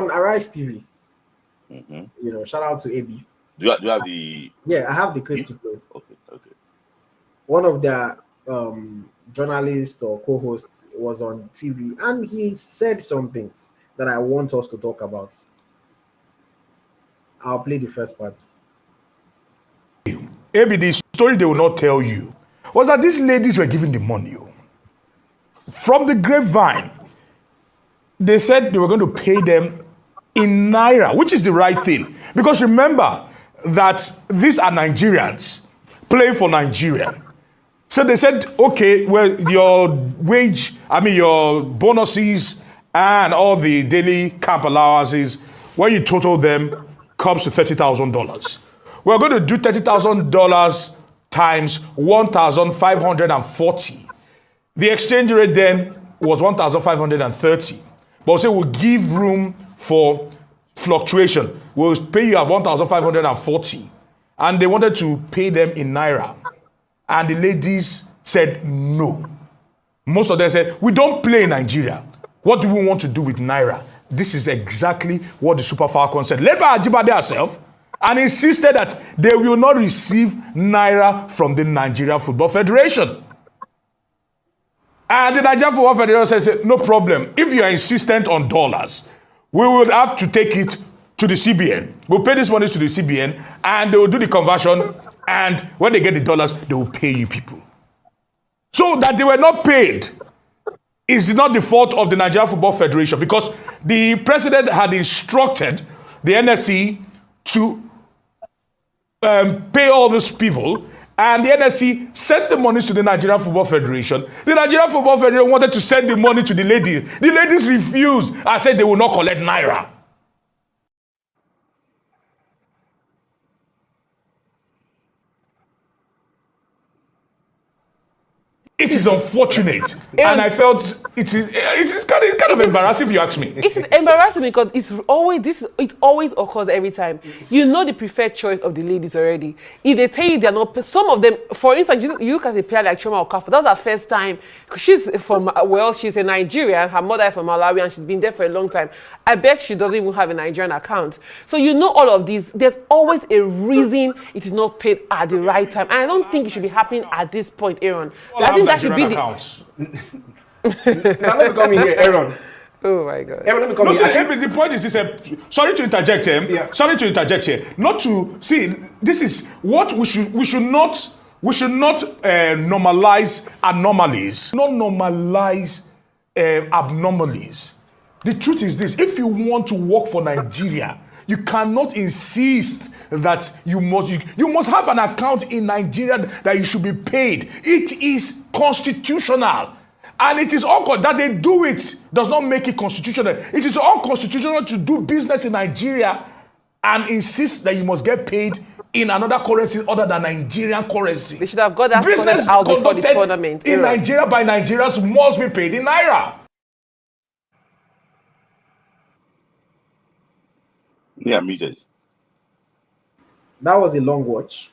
on Arise TV. Mm-hmm. Shout out to AB. Do you have the? Yeah, I have the clip to play. Okay. One of their journalists or co-hosts was on TV, and he said some things that I want us to talk about. I'll play the first part. Maybe the story they will not tell you was that these ladies were giving the money from the grapevine. They said they were going to pay them in Naira, which is the right thing. Because remember that these are Nigerians playing for Nigeria. So they said, okay, well, your your bonuses and all the daily camp allowances, when you total them, comes to $30,000. We're going to do $30,000 times 1,540. The exchange rate then was 1,530. But we'll say we'll give room for fluctuation. We'll pay you at 1,540. And they wanted to pay them in Naira. And the ladies said no. Most of them said, we don't play in Nigeria. What do we want to do with Naira? This is exactly what the Super Falcons said, led by Ajibade herself, and insisted that they will not receive Naira from the Nigerian Football Federation. And the Nigerian Football Federation said, no problem. If you are insistent on dollars, we will have to take it to the CBN. We'll pay this money to the CBN, and they will do the conversion, and when they get the dollars, they will pay you people. So that they were not paid is not the fault of the Nigerian Football Federation, because the president had instructed the NSC to pay all these people, and the NSC sent the money to the Nigerian Football Federation. The Nigerian Football Federation wanted to send the money to the ladies. The ladies refused and said they will not collect Naira. It is unfortunate, and I felt it's kind of embarrassing if you ask me. It's embarrassing because it always occurs every time. You know the preferred choice of the ladies already. If they tell you they're not, some of them, for instance, you look at a player like Choma Okafor. That's her first time. She's she's a Nigerian. Her mother is from Malawi, and she's been there for a long time. I bet she doesn't even have a Nigerian account. So you know all of these. There's always a reason it is not paid at the right time, and I don't think it should be happening at this point, Aaron. I think that should be accounts. Now let me come in here, Aaron. Oh my God. Aaron, let me come in here. The point is, sorry to interject here. Yeah. Sorry to interject here. Not to see. This is what we should not normalize anomalies. Not normalize abnormalities. The truth is this: if you want to work for Nigeria, you cannot insist that you must have an account in Nigeria that you should be paid. It is constitutional. And it is that they do it does not make it constitutional. It is unconstitutional to do business in Nigeria and insist that you must get paid in another currency other than Nigerian currency. They should have got that business out before the tournament. In Nigeria by Nigerians must be paid in Naira. Yeah, muted. That was a long watch.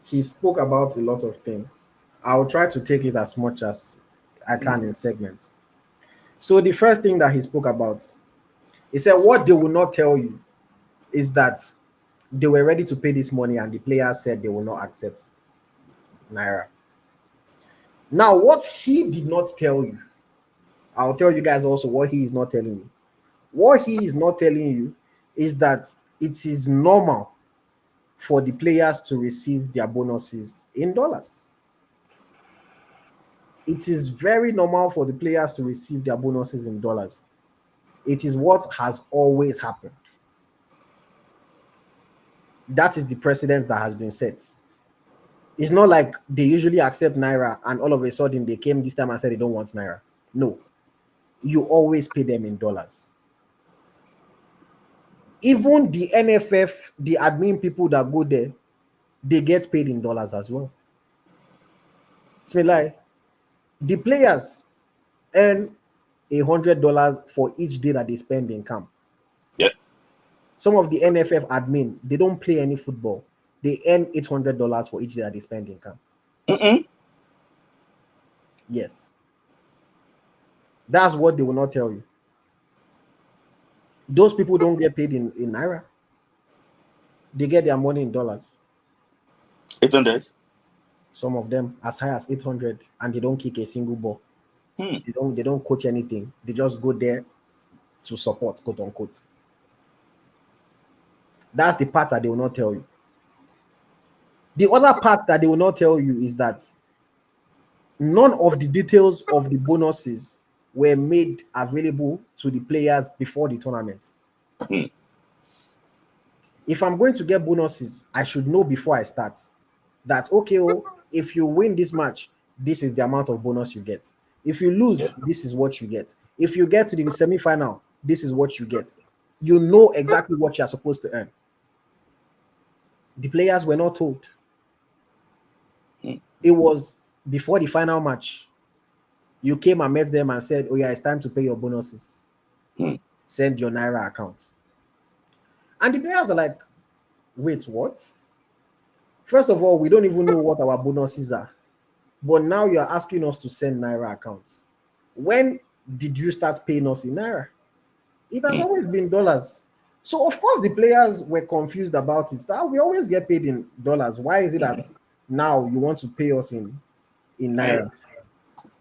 He spoke about a lot of things. I'll try to take it as much as I can in segments. So the first thing that he spoke about, he said what they will not tell you is that they were ready to pay this money and the players said they will not accept Naira. Now, what he did not tell you, I'll tell you guys also what he is not telling you. What he is not telling you is that it is normal for the players to receive their bonuses in dollars. It is very normal for the players to receive their bonuses in dollars. It is what has always happened. That is the precedent that has been set. It's not like they usually accept Naira and all of a sudden they came this time and said they don't want Naira. No. You always pay them in dollars. Even the NFF, the admin people that go there, they get paid in dollars as well. Smilai, the players earn $100 for each day that they spend in camp. Yep. Some of the NFF admin, they don't play any football. They earn $800 for each day that they spend in camp. Yes. That's what they will not tell you. Those people don't get paid in Naira. They get their money in dollars. 800. Some of them as high as 800, and they don't kick a single ball. They don't coach anything. They just go there to support, quote unquote. That's the part that they will not tell you. The other part that they will not tell you is that none of the details of the bonuses were made available to the players before the tournament. If I'm going to get bonuses, I should know before I start that, okay, if you win this match, this is the amount of bonus you get. If you lose, this is what you get. If you get to the semi-final, this is what you get. You know exactly what you're supposed to earn. The players were not told. It was before the final match. You came and met them and said, oh yeah, it's time to pay your bonuses. Send your Naira account. And the players are like, wait, what? First of all, we don't even know what our bonuses are. But now you're asking us to send Naira accounts. When did you start paying us in Naira? It has always been dollars. So of course the players were confused about it. We always get paid in dollars. Why is it that now you want to pay us in Naira?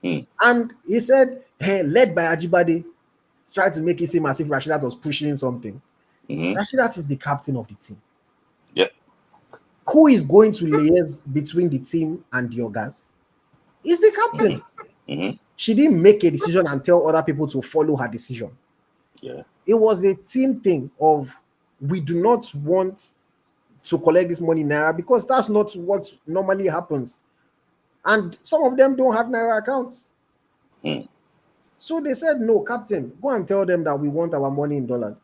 And he said, hey, led by Ajibade, tried to make it seem as if Rasheedat was pushing something. Rasheedat is the captain of the team. Who is going to liaise between the team and the Ogas? Is the captain. She didn't make a decision and tell other people to follow her decision. It was a team thing of, we do not want to collect this money in Naira because that's not what normally happens. And some of them don't have Naira accounts. So they said, no, captain, go and tell them that we want our money in dollars.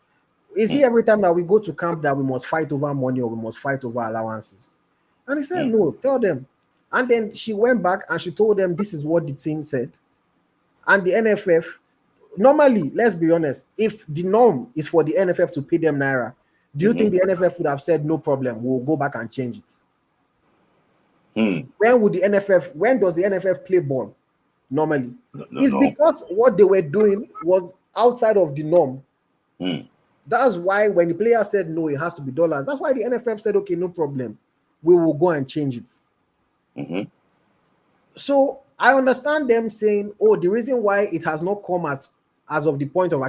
Is it every time that we go to camp that we must fight over money or we must fight over allowances? And he said, no, tell them. And then she went back and she told them this is what the team said. And the NFF, normally, let's be honest, if the norm is for the NFF to pay them Naira, do you think the NFF would have said, no problem, we'll go back and change it? When does the NFF play ball? Normally. It's because what they were doing was outside of the norm. That's why when the player said no, it has to be dollars. That's why the NFF said, okay, no problem. We will go and change it. So I understand them saying, oh, the reason why it has not come as of the point of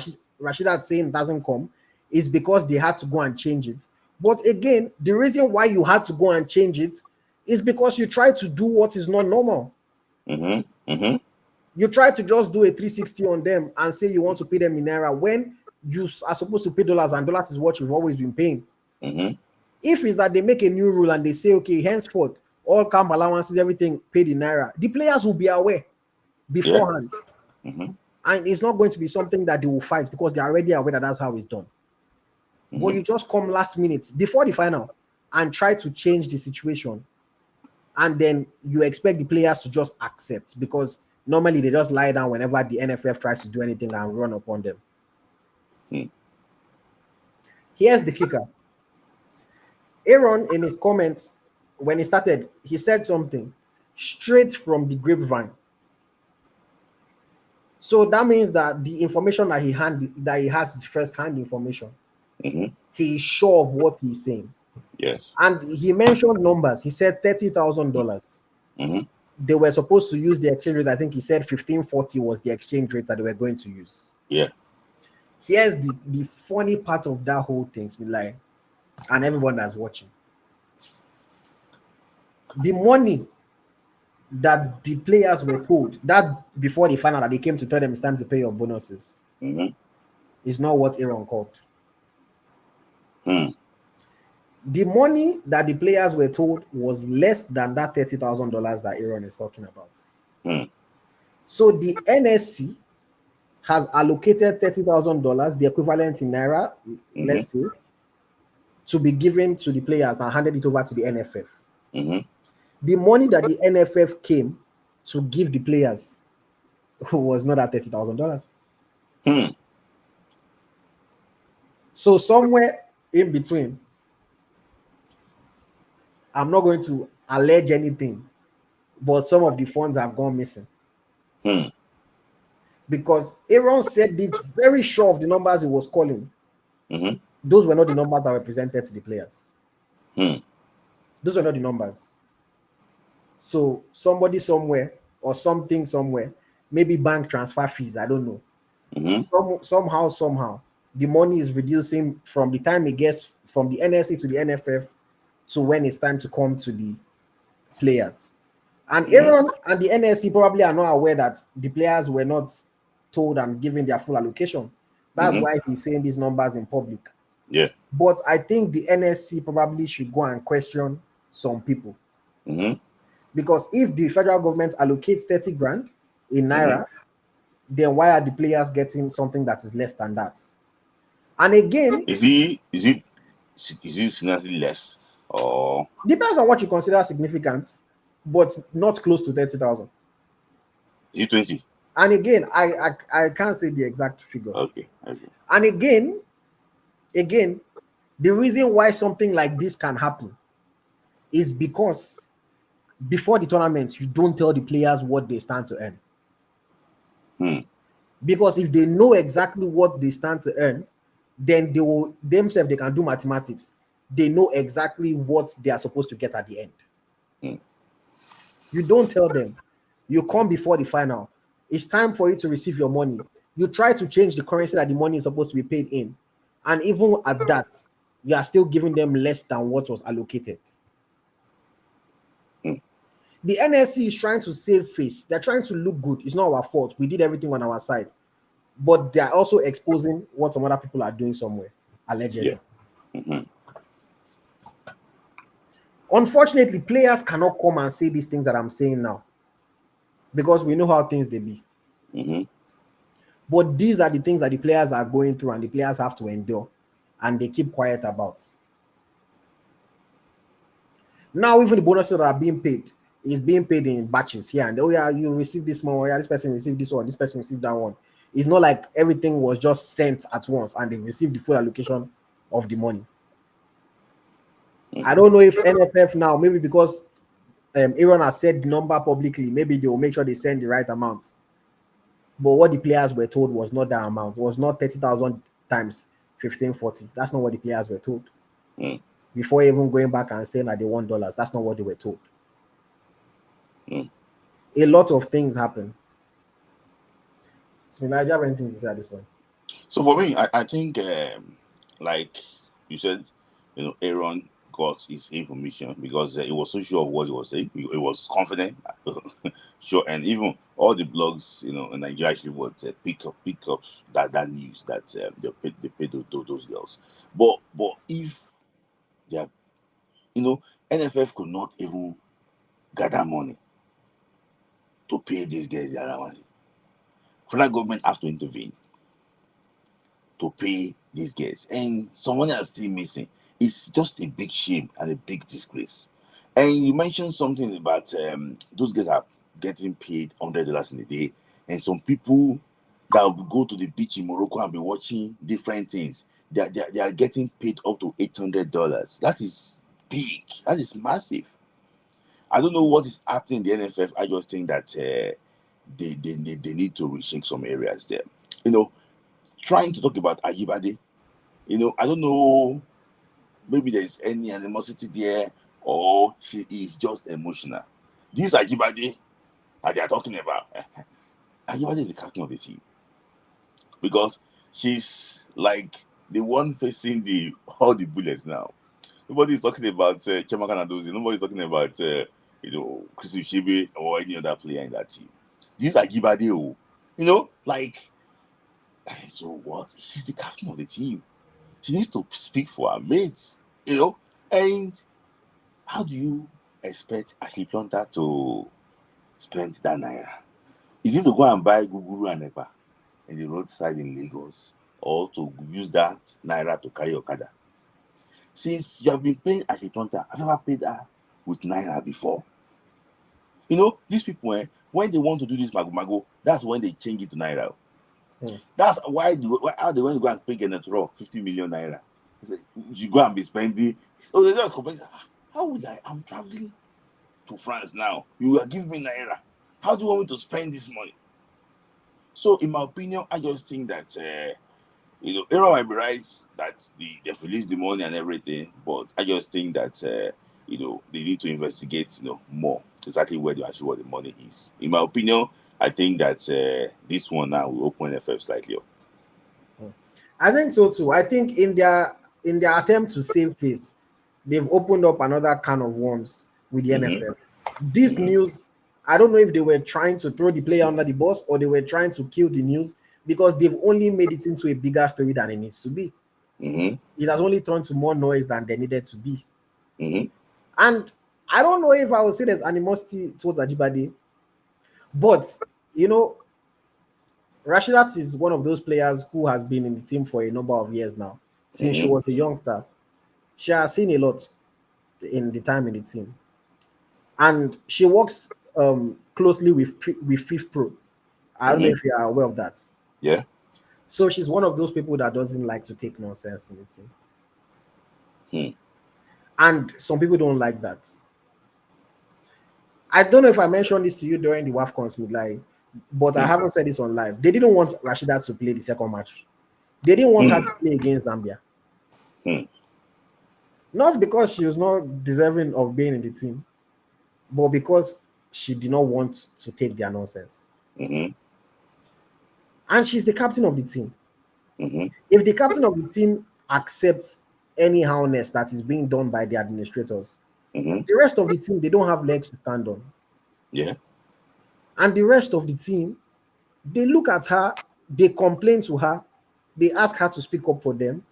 Rasheedat saying it doesn't come is because they had to go and change it. But again, the reason why you had to go and change it is because you try to do what is not normal. You try to just do a 360 on them and say you want to pay them in Naira when you are supposed to pay dollars, and dollars is what you've always been paying. If it's that they make a new rule and they say, okay, henceforth, all camp allowances, everything paid in Naira, the players will be aware beforehand. And it's not going to be something that they will fight because they're already aware that that's how it's done. But you just come last minute before the final and try to change the situation. And then you expect the players to just accept because normally they just lie down whenever the NFF tries to do anything and run upon them. Here's the kicker. Aaron, in his comments, when he started, he said something straight from the grapevine. So that means that the information that he has is first-hand information. He is sure of what he's saying. And he mentioned numbers. He said $30,000. They were supposed to use the exchange rate. I think he said 1540 was the exchange rate that they were going to use. Here's the funny part of that whole thing, and everyone that's watching. The money that the players were told that before the final that they came to tell them it's time to pay your bonuses is not what Aaron called. The money that the players were told was less than that $30,000 that Aaron is talking about. So the NSC has allocated $30,000, the equivalent in Naira, let's say, to be given to the players and handed it over to the NFF. The money that the NFF came to give the players was not at $30,000. So somewhere in between, I'm not going to allege anything, but some of the funds have gone missing. Because Aaron said it's very sure of the numbers he was calling. Mm-hmm. Those were not the numbers that were presented to the players. Hmm. Those were not the numbers. So somebody somewhere or something somewhere, maybe bank transfer fees, I don't know. Mm-hmm. Somehow, the money is reducing from the time it gets from the NSC to the NFF to when it's time to come to the players. And Mm-hmm. Aaron and the NSC probably are not aware that the players were not told and given their full allocation. That's Mm-hmm. why he's saying these numbers in public. Yeah. But I think the NSC probably should go and question some people. Mm-hmm. Because if the federal government allocates 30 grand in Mm-hmm. Naira, then why are the players getting something that is less than that? And again, Is he significantly less, or depends on what you consider significant, but not close to 30,000. is it 20? And again, I can't say the exact figures. Okay. Okay. And again, the reason why something like this can happen is because before the tournament, you don't tell the players what they stand to earn. Hmm. Because if they know exactly what they stand to earn, then they will themselves, they can do mathematics. They know exactly what they are supposed to get at the end. Hmm. You don't tell them. You come before the final. It's time for you to receive your money. You try to change the currency that the money is supposed to be paid in. And even at that, you are still giving them less than what was allocated. Hmm. The NSC is trying to save face. They're trying to look good. It's not our fault. We did everything on our side. But they're also exposing what some other people are doing somewhere, Yeah. allegedly. Mm-hmm. Unfortunately, players cannot come and say these things that I'm saying now because we know how things they be. Mm-hmm. But these are the things that the players are going through and the players have to endure and they keep quiet about. Now, even the bonuses that are being paid is being paid in batches here and oh yeah, you receive this one, oh yeah, this person received this one, this person received that one. It's not like everything was just sent at once and they received the full allocation of the money. I don't know if NFF now, maybe because Aaron has said the number publicly, maybe they will make sure they send the right amount. But what the players were told was not that amount. It was not 30,000 times 1540. That's not what the players were told. Mm. Before even going back and saying that they want dollars, that's not what they were told. Mm. A lot of things happen. Smina, do you have anything to say at this point? So for me, I think, like you said, Aaron got his information because he was so sure of what he was saying. He was confident, sure, and even all the blogs, in Nigeria actually would pick up that news that they paid those girls. But if they are, NFF could not even gather money to pay these guys their money. Federal government has to intervene to pay these guys, and someone is still missing. It's just a big shame and a big disgrace. And you mentioned something about those guys are getting paid $100 in a day, and some people that will go to the beach in Morocco and be watching different things. They are getting paid up to $800. That is big. That is massive. I don't know what is happening in the NFF. I just think that they need to reshake some areas there. Trying to talk about Ajibade, I don't know, maybe there's any animosity there or she is just emotional. This Ajibade that they are talking about, Ajibade is the captain of the team because she's like the one facing all the bullets now. Nobody's talking about Chema Kanadozi. Nobody's talking about Chris Uchebe or any other player in that team. This Ajibade, like, so what? She's the captain of the team. She needs to speak for her mates, And how do you expect Ashley Plunter to spend that naira? Is it to go and buy guguru and epa in the roadside in Lagos, or to use that naira to carry Okada? Since you have been paying Ashley Plunter, I've never paid her with naira before. These people, when they want to do this mago, that's when they change it to naira. That's why how they want to go and pay Genetro 50 million naira. You go and be spending. So they just complain, how would I'm traveling to France now. You are giving me naira. How do you want me to spend this money? So, in my opinion, I just think that Aaron might be right that they release the money and everything, but I just think that they need to investigate more exactly where what the money is. In my opinion, I think that this one now will open FF slightly up. I think so too. I think in their attempt to save face, they've opened up another can of worms with the NFL. This news, I don't know if they were trying to throw the player under the bus or they were trying to kill the news, because they've only made it into a bigger story than it needs to be. It has only turned to more noise than they needed to be. And I don't know if I would say there's animosity towards Ajibade, but Rasheedat is one of those players who has been in the team for a number of years now. Since she was a youngster, she has seen a lot in the time in the team, and she works closely with Fifth Pro. I don't know if you are aware of that. Yeah. So she's one of those people that doesn't like to take nonsense in the team. And some people don't like that. I don't know if I mentioned this to you during the WAFCONs, but I haven't said this on live. They didn't want Rasheedat to play the second match. They didn't want her to play against Zambia. Not because she was not deserving of being in the team, but because she did not want to take their nonsense. And she's the captain of the team. If the captain of the team accepts anyhowness that is being done by the administrators, the rest of the team, they don't have legs to stand on. Yeah. And the rest of the team, they look at her, they complain to her, they ask her to speak up for them.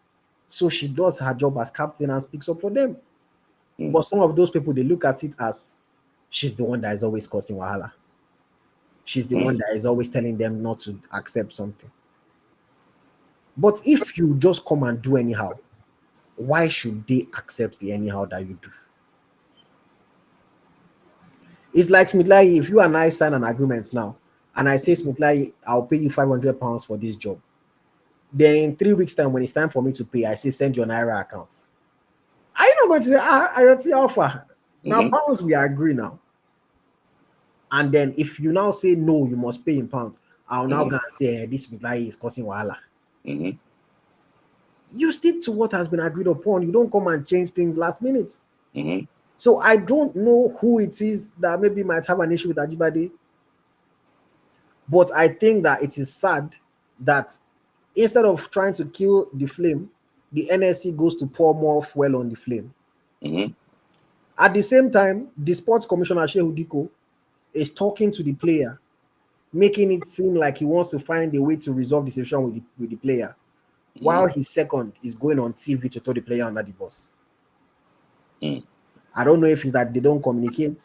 So she does her job as captain and speaks up for them. But some of those people, they look at it as she's the one that is always causing wahala. She's the one that is always telling them not to accept something. But if you just come and do anyhow, why should they accept the anyhow that you do? It's like Smith-Lai, if you and I sign an agreement now, and I say, Smith-Lai, I'll pay you £500 for this job. Then in 3 weeks' time, when it's time for me to pay, I say, send your Naira account. Are you not going to say, AyoT Alpha? Now, pounds, we agree now. And then if you now say, no, you must pay in pounds, I'll now go and say, this Smith-Lai is causing wahala. You stick to what has been agreed upon. You don't come and change things last minute. So I don't know who it is that maybe might have an issue with Ajibade, but I think that it is sad that instead of trying to kill the flame, the NSC goes to pour more fuel on the flame. At the same time, the sports commissioner, Shehu Diko, is talking to the player, making it seem like he wants to find a way to resolve the situation with the player, while his second is going on TV to throw the player under the bus. I don't know if it's that they don't communicate.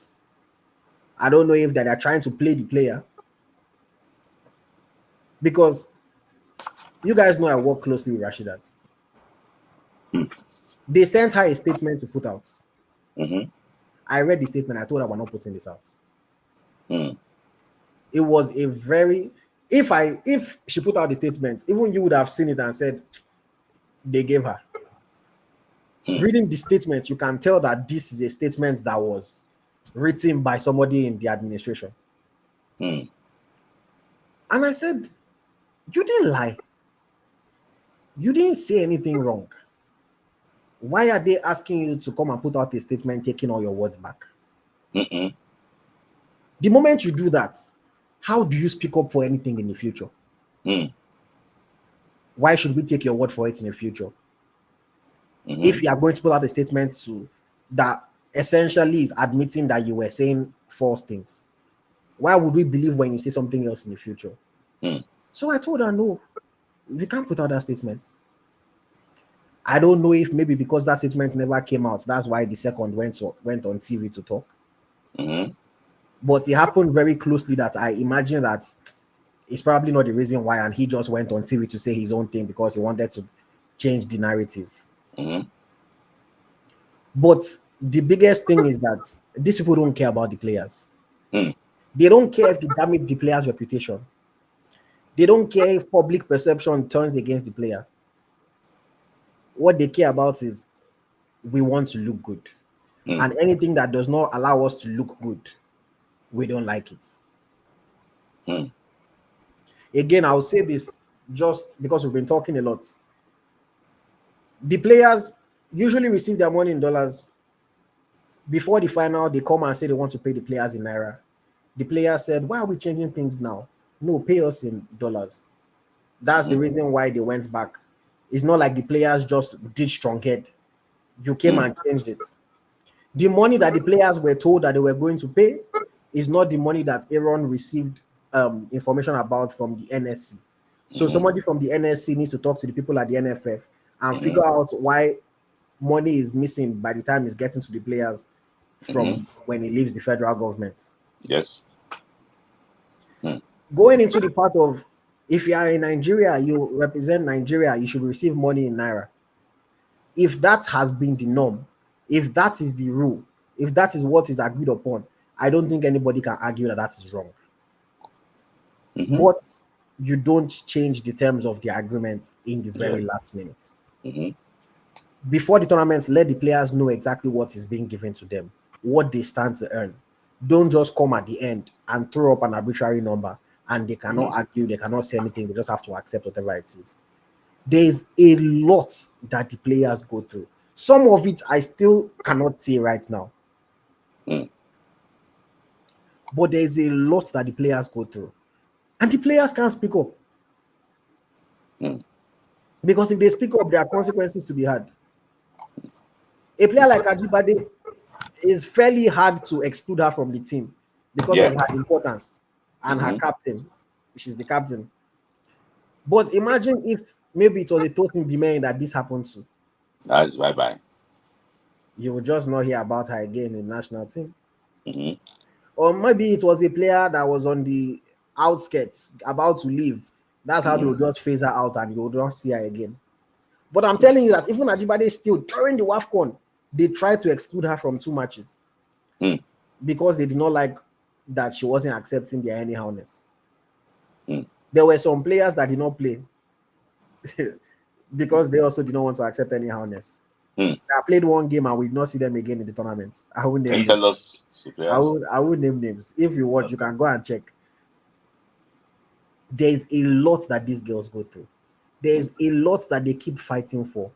I don't know if that they're trying to play the player. Because you guys know I work closely with Rasheedat. They sent her a statement to put out. I read the statement. I told her we're not putting this out. It was a very... If she put out the statement, even you would have seen it and said, they gave her. Reading the statement, you can tell that this is a statement that was written by somebody in the administration. And I said, you didn't lie. You didn't say anything wrong. Why are they asking you to come and put out a statement taking all your words back? The moment you do that, how do you speak up for anything in the future? Why should we take your word for it in the future? If you are going to put out a statement that essentially is admitting that you were saying false things, why would we believe when you say something else in the future? So I told her, no, we can't put out that statement. I don't know if maybe because that statement never came out, that's why the second went on TV to talk. But it happened very closely that I imagine that it's probably not the reason why, and he just went on TV to say his own thing because he wanted to change the narrative. But the biggest thing is that these people don't care about the players. They don't care if they damage the player's reputation. They don't care if public perception turns against the player. What they care about is we want to look good. And anything that does not allow us to look good, we don't like it. Again, I'll say this, just because we've been talking a lot. The players usually receive their money in dollars. Before the final, they come and say they want to pay the players in Naira. The players said, why are we changing things now? No, pay us in dollars. That's the reason why they went back. It's not like the players just did strong head. You came and changed it. The money that the players were told that they were going to pay is not the money that Aaron received information about from the NSC. So somebody from the NSC needs to talk to the people at the NFF and figure out why money is missing by the time it's getting to the players from when it leaves the federal government. Yes. Going into the part of, if you are in Nigeria, you represent Nigeria, you should receive money in Naira. If that has been the norm, if that is the rule, if that is what is agreed upon, I don't think anybody can argue that that is wrong. But you don't change the terms of the agreement in the very last minute. Before the tournament, let the players know exactly what is being given to them, what they stand to earn. Don't just come at the end and throw up an arbitrary number and they cannot argue, they cannot say anything, they just have to accept whatever it is. There's a lot that the players go through. Some of it I still cannot say right now. But there's a lot that the players go through. And the players can't speak up. Because if they speak up, there are consequences to be had. A player like Ajibade is fairly hard to exclude her from the team because of her importance and her captain, which is the captain. But imagine if maybe it was a Tosin Dimeng that this happened to. That's bye-bye. You will just not hear about her again in the national team. Or maybe it was a player that was on the outskirts, about to leave. That's how they would just phase her out and you would not see her again. But I'm telling you that even Ajibade still, during the WAFCON, they tried to exclude her from 2 matches because they did not like that she wasn't accepting their anyhowness. There were some players that did not play because they also did not want to accept anyhowness. I played 1 game and we did not see them again in the tournament. I wouldn't name names. I would name names. If you want, you can go and check. There's a lot that these girls go through. There's a lot that they keep fighting for.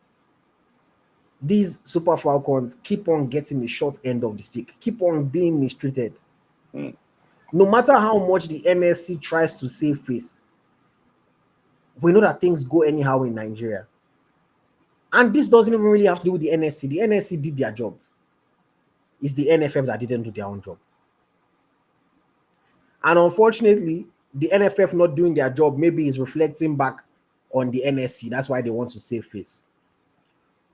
These Super Falcons keep on getting the short end of the stick, keep on being mistreated. No matter how much the NSC tries to save face, we know that things go anyhow in Nigeria. And this doesn't even really have to do with the NSC. The NSC did their job. It's the NFF that didn't do their own job. And unfortunately, the NFF not doing their job maybe is reflecting back on the NSC. That's why they want to save face.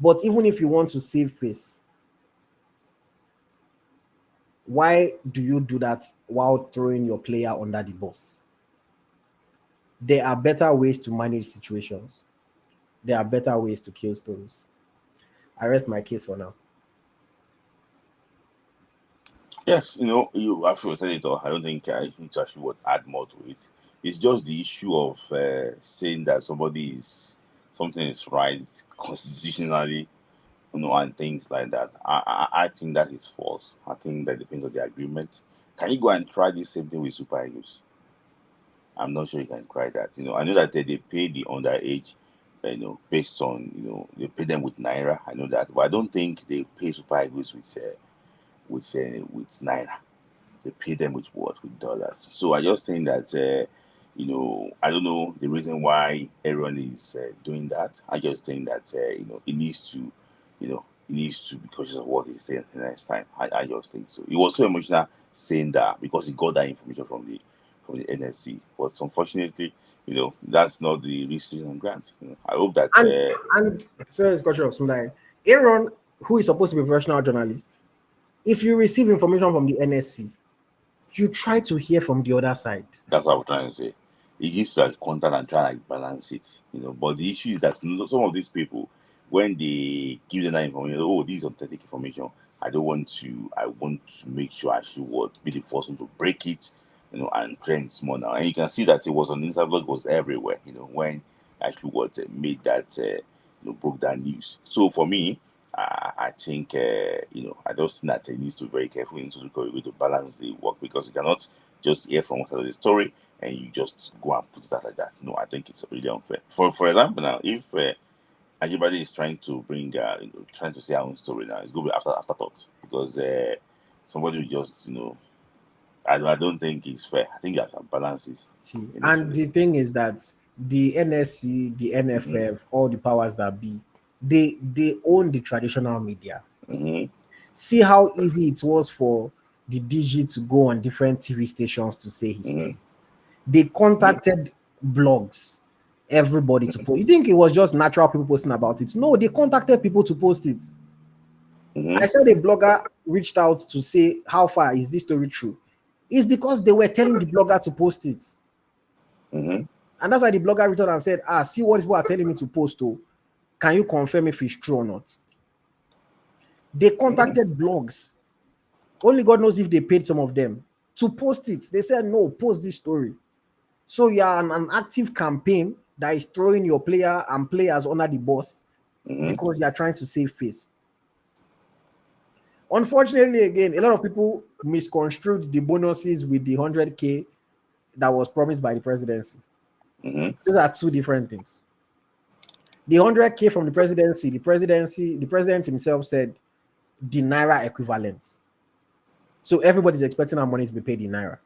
But even if you want to save face, why do you do that while throwing your player under the bus? There are better ways to manage situations. There are better ways to kill stories. I rest my case for now. Yes, you actually said it all. I don't think I think actually would add more to it. It's just the issue of saying that something is right constitutionally, and things like that. I think that is false. I think that depends on the agreement. Can you go and try the same thing with Super Eagles? I'm not sure you can try that. I know that they pay the underage, based on, they pay them with Naira. I know that, but I don't think they pay Super Eagles with Naira. They pay them with what? With dollars. So I just think that, I don't know the reason why Aaron is doing that. I just think that, he needs to, be cautious of what he's saying the next time. I just think so. He was so emotional saying that because he got that information from the NSC. But unfortunately, that's not the reason on grant. I hope that and so it's culture of something. Aaron, who is supposed to be a professional journalist, if you receive information from the NSC, you try to hear from the other side. That's what I'm trying to say. He needs to contact and try and balance it. But the issue is that some of these people, when they give them that information, this is authentic information. I want to make sure I should be the first one to break it, and trend more now. And you can see that it was on Instagram, it was everywhere, when actually made that, broke that news. So for me, I think, I just think that he needs to be very careful. He needs to look at a way to balance the work because you cannot just hear from one side of the story and you just go and put that like that. No, I think it's really unfair. For example, now if Ajibade is trying to bring, trying to say our own story now, it's going to be afterthought because somebody will just, I don't think it's fair. I think I can balance it. See, and the thing is that the NSC, the NFF, all the powers that be, they own the traditional media. See how easy it was for the DG to go on different TV stations to say his piece. They contacted blogs, everybody to post. You think it was just natural people posting about it? No, they contacted people to post it. I said a blogger reached out to say, how far is this story true? It's because they were telling the blogger to post it. And that's why the blogger returned and said, see what people are telling me to post. Oh, can you confirm if it's true or not? They contacted blogs. Only God knows if they paid some of them to post it. They said, no, post this story. So you are an active campaign that is throwing your player and players under the bus because you are trying to save face. Unfortunately, again, a lot of people misconstrued the bonuses with the 100K that was promised by the presidency. Those are two different things. The 100K from the presidency, the president himself said the Naira equivalent. So everybody's expecting our money to be paid in Naira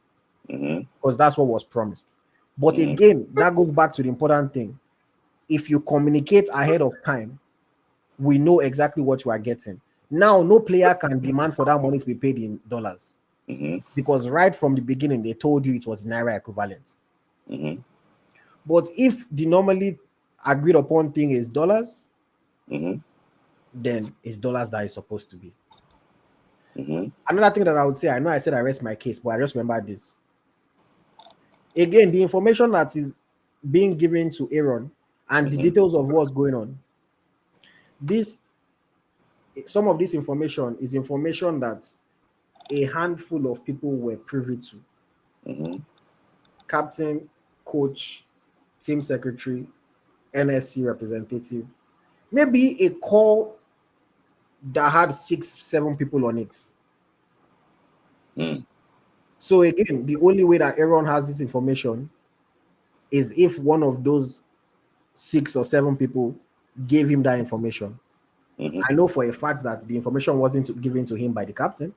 because that's what was promised. But again, that goes back to the important thing. If you communicate ahead of time, we know exactly what you are getting. Now, no player can demand for that money to be paid in dollars because right from the beginning, they told you it was Naira equivalent. But if the normally agreed upon thing is dollars, then it's dollars that is supposed to be. Another thing that I would say, I know I said I rest my case, but I just remember this. Again, the information that is being given to Aaron and the details of what's going on, some of this information is information that a handful of people were privy to. Captain, coach, team secretary, NSC representative, maybe a call that had 6-7 people on it. So again, the only way that Aaron has this information is if one of those 6 or 7 people gave him that information. I know for a fact that the information wasn't given to him by the captain.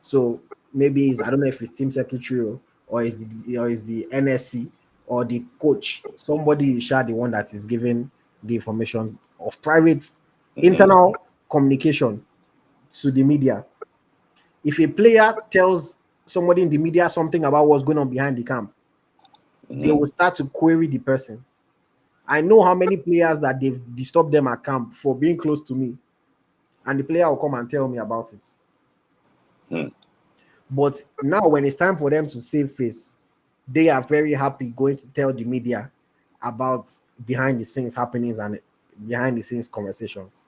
So maybe I don't know if it's team secretary or is the NSC or the coach. Somebody is the one that is giving the information of private internal communication to the media. If a player tells somebody in the media something about what's going on behind the camp, they will start to query the person. I know how many players that they've disturbed them at camp for being close to me, and the player will come and tell me about it. But now when it's time for them to save face, they are very happy going to tell the media about behind the scenes happenings and behind the scenes conversations.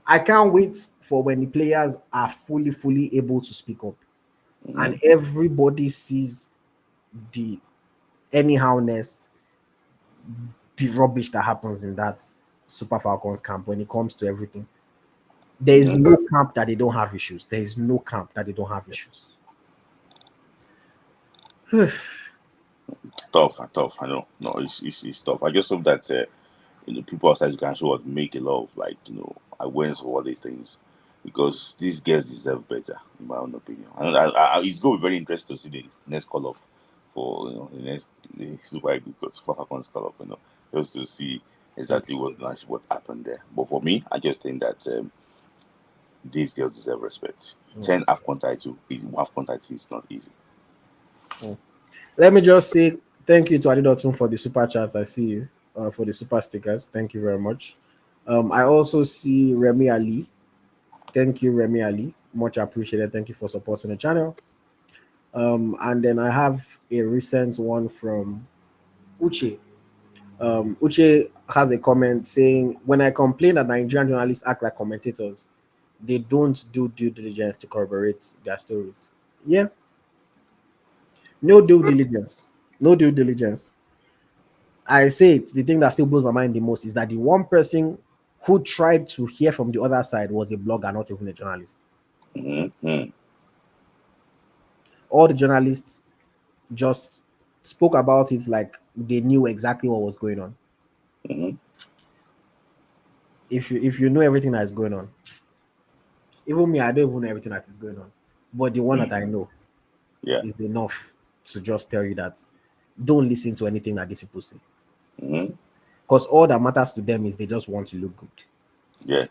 I can't wait for when the players are fully able to speak up and everybody sees the anyhowness, the rubbish that happens in that Super Falcons camp when it comes to everything. There is no camp that they don't have issues. There is no camp that they don't have issues. Tough. I know. No, it's tough. I just hope that people outside can show us make a lot of awareness of all these things, because these girls deserve better, in my own opinion. It's going to be very interesting to see the next call up for the Super Falcons call up, just to see exactly what happened there. But for me, I just think that these girls deserve respect. 10 AFCON title is not easy. Let me just say thank you to Adidotun for the super chats. I see you for the super stickers. Thank you very much. I also see Remy Ali. Thank you, Remy Ali. Much appreciated. Thank you for supporting the channel. And then I have a recent one from Uche. Uche has a comment saying, when I complain that Nigerian journalists act like commentators, they don't do due diligence to corroborate their stories. Yeah. No due diligence. No due diligence. I say it, the thing that still blows my mind the most is that the one person who tried to hear from the other side was a blogger, not even a journalist. all the journalists just spoke about it like they knew exactly what was going on. Mhm. If you know everything that is going on, even me, I don't even know everything that is going on. But the one that I know Yeah. is enough to just tell you that don't listen to anything that these people say. Mhm. Because all that matters to them is they just want to look good. Yeah.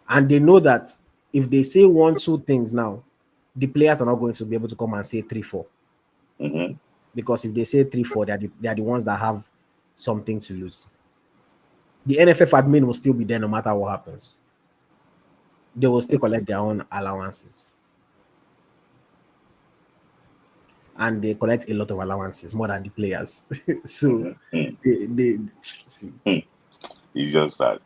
And they know that if they say 1, 2 things now, the players are not going to be able to come and say 3, 4. Mhm. Because if they say 3, 4, they are the ones that have something to lose. The NFF admin will still be there no matter what happens. They will still collect their own allowances. And they collect a lot of allowances, more than the players. So Mhm. they see. It's just that.